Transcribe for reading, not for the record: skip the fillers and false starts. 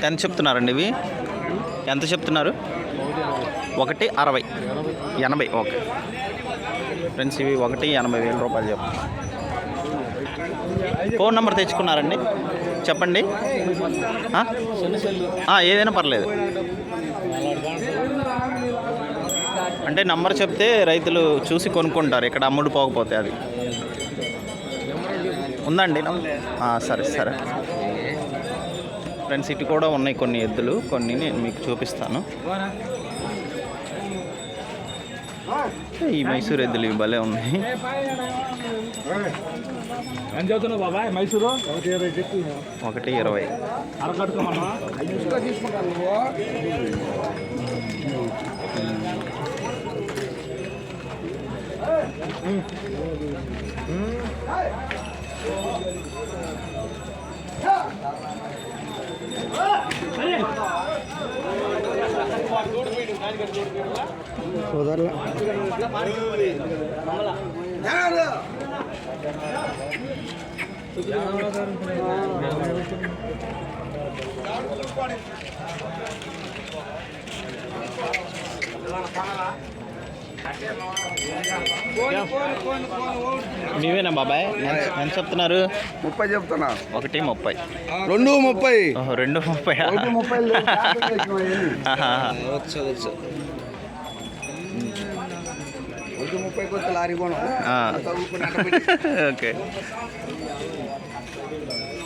ఎంత చెప్తున్నారండి ఇవి? ఎంత చెప్తున్నారు? 1,60,000 80. ఓకే ఫ్రెండ్స్, ఇవి 1,80,000 రూపాయలు చెప్తాను. ఫోన్ నెంబర్ తెచ్చుకున్నారండి? చెప్పండి. ఏదైనా పర్లేదు. అంటే నంబర్ చెప్తే రైతులు చూసి కొనుక్కుంటారు, ఇక్కడ అమ్ముడు పోకపోతే. అది ఉందండి? సరే సరే ఫ్రెండ్స్, ఇటు కూడా ఉన్నాయి కొన్ని ఎద్దులు, కొన్ని నేను మీకు చూపిస్తాను. ఈ మైసూర్ ఎద్దులు ఇవి భలే ఉన్నాయి. ఎంత చదువుతున్నావు బాబాయ్? మైసూరు 1,20,000. మీవేనా బాబాయ్? ఎంత చెప్తున్నారు? 30 చెప్తున్నా. 1,30,000. 2,30. 2,30. Lorry okay